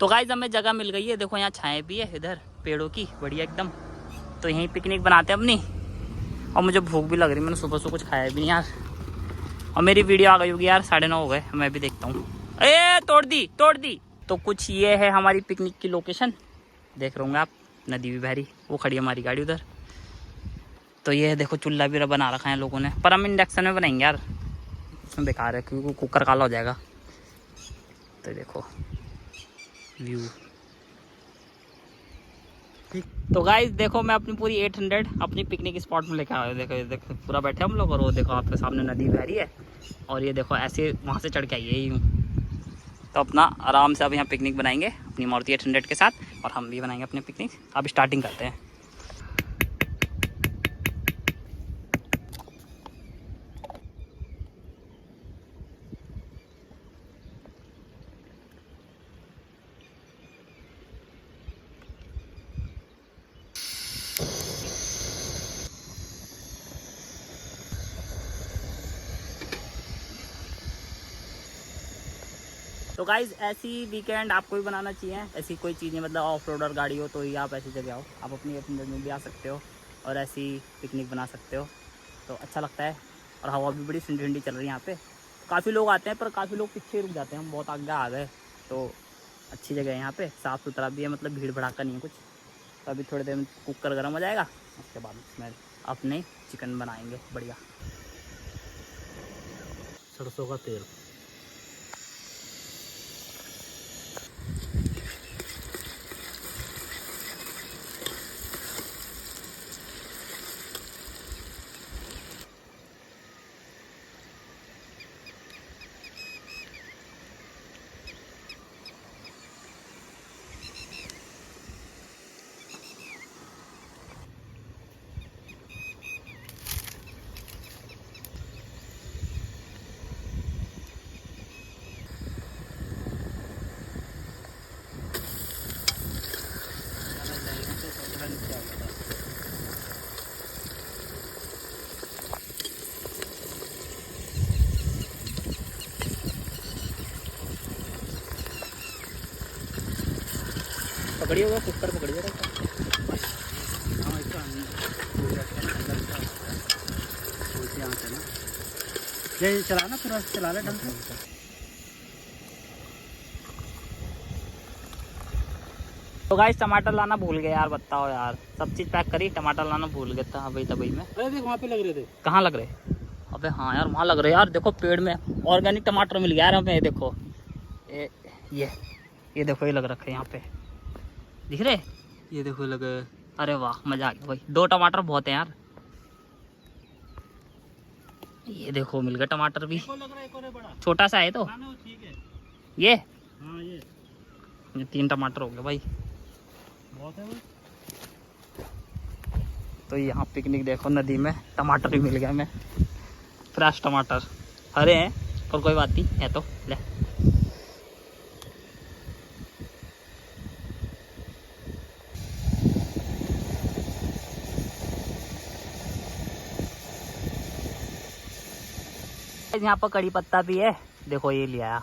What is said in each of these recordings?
तो गाइस हमें जगह मिल गई है, देखो यहाँ छाएं भी है इधर पेड़ों की बढ़िया एकदम। तो यहीं पिकनिक बनाते हैं अपनी। और मुझे भूख भी लग रही है, मैंने सुबह से कुछ खाया भी नहीं यार। और मेरी वीडियो आ गई होगी यार, 9:30 हो गए, मैं भी देखता हूँ। ए तोड़ दी। तो कुछ ये है हमारी पिकनिक की लोकेशन, देख रहे होंगे आप, नदी भी बहरी, वो खड़ी है हमारी गाड़ी उधर। तो ये देखो चूल्हा भी बना रखा है लोगों ने, पर हम इंडक्शन में बनाएंगे यार, उसमें बेकार है क्योंकि कुकर काला हो जाएगा। तो देखो व्यू। तो गाइस देखो मैं अपनी पूरी 800 अपनी पिकनिक स्पॉट में लेकर आया हूँ। देखो ये देखो पूरा बैठे हम लोग, और वो देखो आपके सामने नदी बह रही है, और ये देखो ऐसे वहाँ से चढ़ के आई है यूँ। तो अपना आराम से अब यहाँ पिकनिक बनाएंगे अपनी मारुति 800 के साथ, और हम भी बनाएंगे अपनी पिकनिक। अब स्टार्टिंग करते हैं। तो गाइज ऐसी वीकेंड आपको भी बनाना चाहिए, ऐसी कोई चीज़ नहीं, मतलब ऑफ रोडर गाड़ी हो तो ही आप ऐसी जगह आओ, आप अपनी 800 में भी आ सकते हो और ऐसी पिकनिक बना सकते हो। तो अच्छा लगता है, और हवा भी बड़ी ठंडी ठंडी चल रही है यहाँ पे। काफ़ी लोग आते हैं पर काफ़ी लोग पीछे रुक जाते हैं, हम बहुत आगे आ गए। तो अच्छी जगह है यहाँ पे, साफ़ सुथरा भी है, मतलब भीड़ भड़ाका नहीं है कुछ। तो अभी थोड़ी देर में कुकर गर्म हो जाएगा, उसके बाद उसमें अपने चिकन बनाएंगे बढ़िया। सरसों का तेल, पकड़िए होगा कुकर, पकड़िए ये चला ना, पूरा चला ले ढंग से। तो गाइस टमाटर लाना भूल गए यार, बताओ यार, सब चीज़ पैक करी, टमाटर लाना भूल गया था अभी तभी में। अरे देख वहाँ पे लग रहे थे। कहाँ लग रहे? अबे हाँ यार वहाँ लग रहे यार, देखो पेड़ में ऑर्गेनिक टमाटर मिल गया यार हमें। देखो ये देखो, ये लग रखा है यहाँ पे, दिख रहे? ये देखो लगे। अरे वाह मजा आ गया भाई, 2 टमाटर बहुत है यार। ये देखो मिल गया टमाटर भी, छोटा सा है तो ये 3 टमाटर हो गए भाई, बहुत है भाई। तो यहाँ पिकनिक देखो, नदी में टमाटर भी मिल गया हमें, फ्रेश टमाटर, हरे हैं पर कोई बात नहीं है। तो ले यहाँ पर कड़ी पत्ता भी है, देखो ये लिया,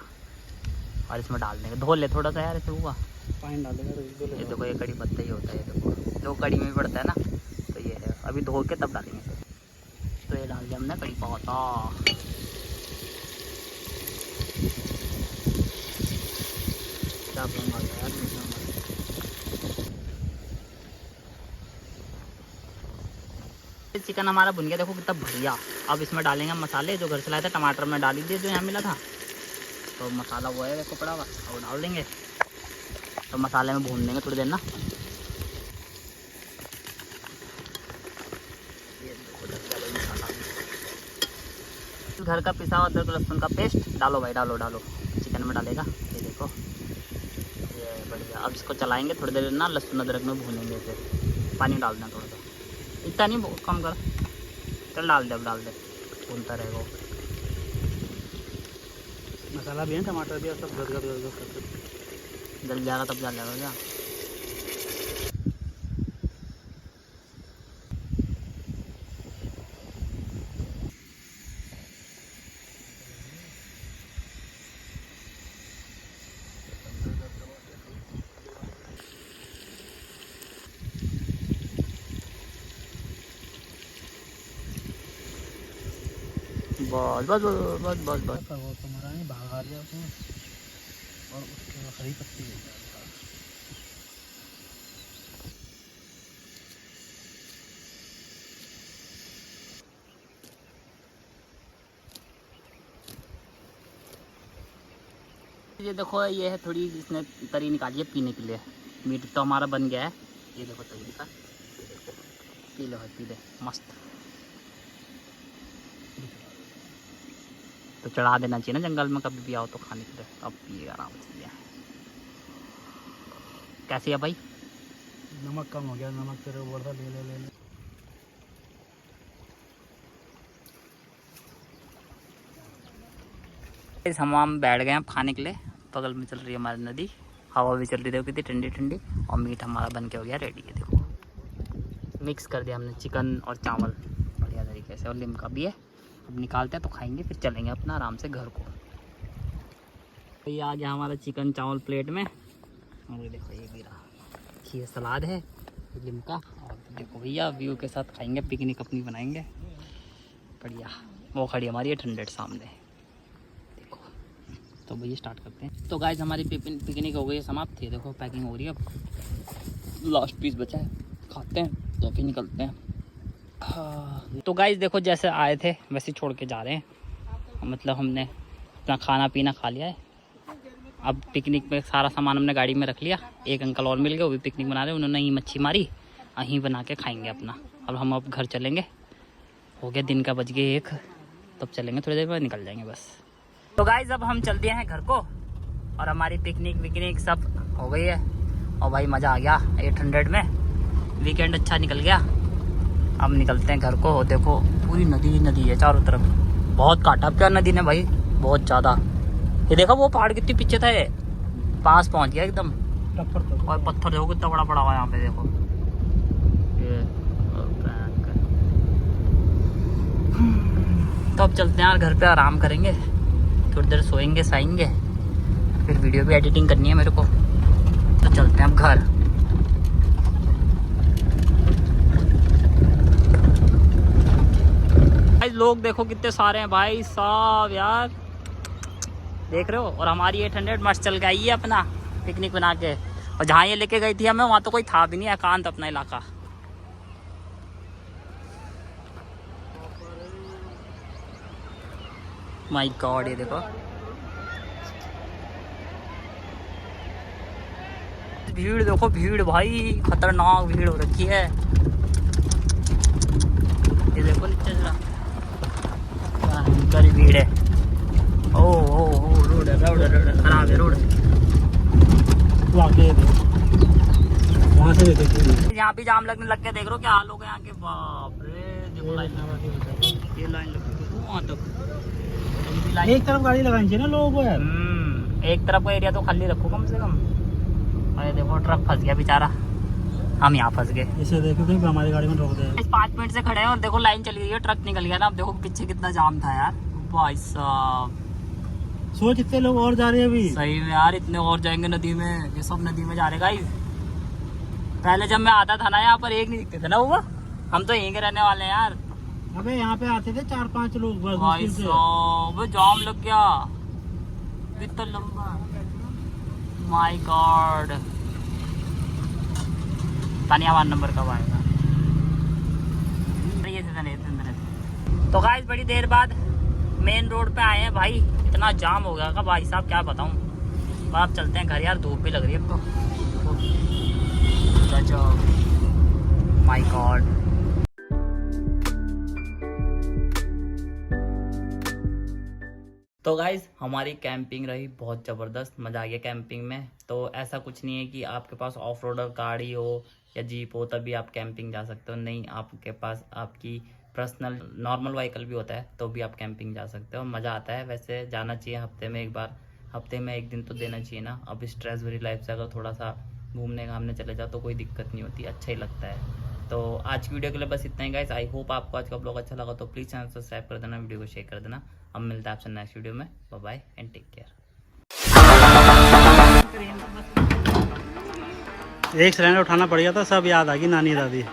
और इसमें डाल देंगे, धो ले थोड़ा सा यार, इसे हुआ पानी डाल देंगे। ये देखो ये कड़ी पत्ता ही होता है, ये देखो जो कड़ी में भी पड़ता है ना, तो ये है, अभी धो के तब डालेंगे इसे। तो ये डाल दिया हमने कड़ी पत्ता। चिकन हमारा भुन गया, देखो कितना बढ़िया। अब इसमें डालेंगे हम मसाले, जो घर से लाए थे, टमाटर में डाल दिए जो यहाँ मिला था। तो मसाला वो है देखो पड़ा हुआ, वो डाल देंगे। तो मसाले में भून देंगे थोड़ी देर ना। ये देखो घर का पिसा हुआ अदरक लहसुन का पेस्ट डालो भाई, डालो चिकन में डालेगा। ये देखो ये बढ़िया। अब इसको चलाएंगे थोड़ी देर ना, लहसुन अदरक में भूनेंगे। फिर पानी डाल देना थोड़ा सा, इतना नहीं, कम कर, चल डाल दे, अब डाल दे, भूनता रहेगा। मसाला भी है, टमाटर भी है, सब जल जाएगा, तब डाल जाएगा क्या। बस बस बस बस बस बस। वो तुम्हारा नहीं भाग आ गया उसमें और उसके हरी पत्ती गिर गई। ये देखो ये है थोड़ी इसने तरी निकाली है पीने के लिए। मीट तो हमारा बन गया है। ये देखो तरी का पी लो पी ले मस्त। तो चढ़ा देना चाहिए ना जंगल में कभी भी आओ तो खाने के लिए। अब पिए आराम से। कैसी है भाई? नमक कम हो गया, नमक तेरे को बोल रहा ले ले ले ले। हम बैठ गए हैं खाने के लिए। बगल में चल रही है हमारी नदी, हवा भी चल रही है कितनी ठंडी ठंडी। और मीट हमारा बन के हो गया रेडी है। देखो मिक्स कर दिया हमने चिकन और चावल बढ़िया तरीके से। और लिमका भी है। अब निकालते हैं तो खाएंगे फिर चलेंगे अपना आराम से घर को। तो ये आ गया हमारा चिकन चावल प्लेट में। और देखो ये भी रहा, ये सलाद है, ये लिमका। और देखो भैया व्यू के साथ खाएंगे, पिकनिक अपनी बनाएंगे बढ़िया। वो खड़ी हमारी 800 सामने। देखो तो भैया स्टार्ट करते हैं। तो गाइस हमारी पिकनिक हो गई है समाप्त। ये देखो पैकिंग हो रही है। अब लास्ट पीस बचा है, खाते हैं तो फिर निकलते हैं। तो गाइस देखो जैसे आए थे वैसे छोड़ के जा रहे हैं। मतलब हमने अपना खाना पीना खा लिया है। अब पिकनिक में सारा सामान हमने गाड़ी में रख लिया। एक अंकल और मिल गए, वो भी पिकनिक बना रहे हैं। उन्होंने ही मच्छी मारी, यहीं बना के खाएंगे अपना। अब हम अब घर चलेंगे। हो गया दिन का, बज गए 1। तब चलेंगे, थोड़ी देर बाद निकल जाएंगे बस। तो गाइस अब हम चल दिए हैं घर को। और हमारी पिकनिक विकनिक सब हो गई है। और भाई मज़ा आ गया 800 में। वीकेंड अच्छा निकल गया। अब निकलते हैं घर को। देखो पूरी नदी नदी है चारों तरफ। बहुत काटा क्या नदी ने भाई, बहुत ज़्यादा। ये देखो वो पहाड़ कितनी पीछे था, ये पास पहुंच गया एकदम। और पत्थर देखो कितना बड़ा पड़ा हुआ यहाँ पे। देखो ये तो अब चलते हैं यार घर पे, आराम करेंगे थोड़ी देर, सोएंगे साएंगे। फिर वीडियो भी एडिटिंग करनी है मेरे को। तो चलते हैं अब घर। लोग देखो कितने सारे हैं भाई साहब यार, देख रहे हो। और हमारी 800 मस्त चल गई है अपना पिकनिक बना के। और जहाँ ये लेके गई थी हमें, वहाँ तो कोई था भी नहीं, एकांत अपना इलाका। माय गॉड ये देखो भीड़, देखो भीड़ भाई, खतरनाक भीड़ हो रखी है। ये देखो नीचे जरा बड़ी भीड़ है। ओ रोड खराब है रोड। वहाँ से देखो यहाँ भी जाम लगने लग गया। देख रहे हो क्या हाल हो गया यहाँ के। बाप रे देखो लाइन, ये लाइन लगी वहाँ तक। एक तरफ गाड़ी लगानी चाहिए ना लोगों को यार। एक तरफ का एरिया तो खाली रखो कम से कम। अरे देखो ट्रक फंस गया बेचारा, हम यहाँ फंस गए। इसे देखो कि हमारी गाड़ी में रोक दे। 5 मिनट से खड़े हैं और देखो लाइन चली गई है, ट्रक निकल गया ना। अब देखो पीछे कितना जाम था यार भाई साहब। सोच इतने लोग और जा रहे हैं अभी। सही में यार, इतने और जाएंगे नदी में। ये सब नदी में जा रहे गाइस। पहले जब मैं आता था ना यहाँ पर, एक नहीं दिखते थे ना वो। हम तो यहीं के रहने वाले हैं यार। अबे यहाँ पे आते थे 4-5 लोग बस। भाई साहब जाम लग गया इतना लंबा। माय गॉड, तानियावान नंबर कब आएगा। तो गाइस बड़ी देर बाद मेन रोड पे आए हैं भाई। इतना जाम हो गया का भाई साहब, क्या बताऊं। अब चलते हैं घर यार, धूप भी लग रही है अब तो। My God. तो गाइज़ हमारी कैंपिंग रही बहुत ज़बरदस्त, मज़ा आ गया कैंपिंग में। तो ऐसा कुछ नहीं है कि आपके पास ऑफ रोडर गाड़ी हो या जीप हो तभी आप कैंपिंग जा सकते हो। नहीं, आपके पास आपकी पर्सनल नॉर्मल व्हीकल भी होता है तो भी आप कैंपिंग जा सकते हो। मज़ा आता है। वैसे जाना चाहिए हफ्ते में एक बार, हफ्ते में 1 दिन तो देना चाहिए ना। अब स्ट्रेस भरी लाइफ से अगर थोड़ा सा घूमने घामने चले जाओ तो कोई दिक्कत नहीं होती, अच्छा ही लगता है। तो आज की वीडियो के लिए बस इतना ही गाइस। आई होप आपको आज का ब्लॉग अच्छा लगा। तो प्लीज़ चैनल सब्सक्राइब कर देना, वीडियो को शेयर कर देना। अब मिलता है आपसे नेक्स्ट वीडियो में। Bye bye and take care. एक सिलेंडर उठाना पड़ गया था, सब याद आ गई नानी दादी।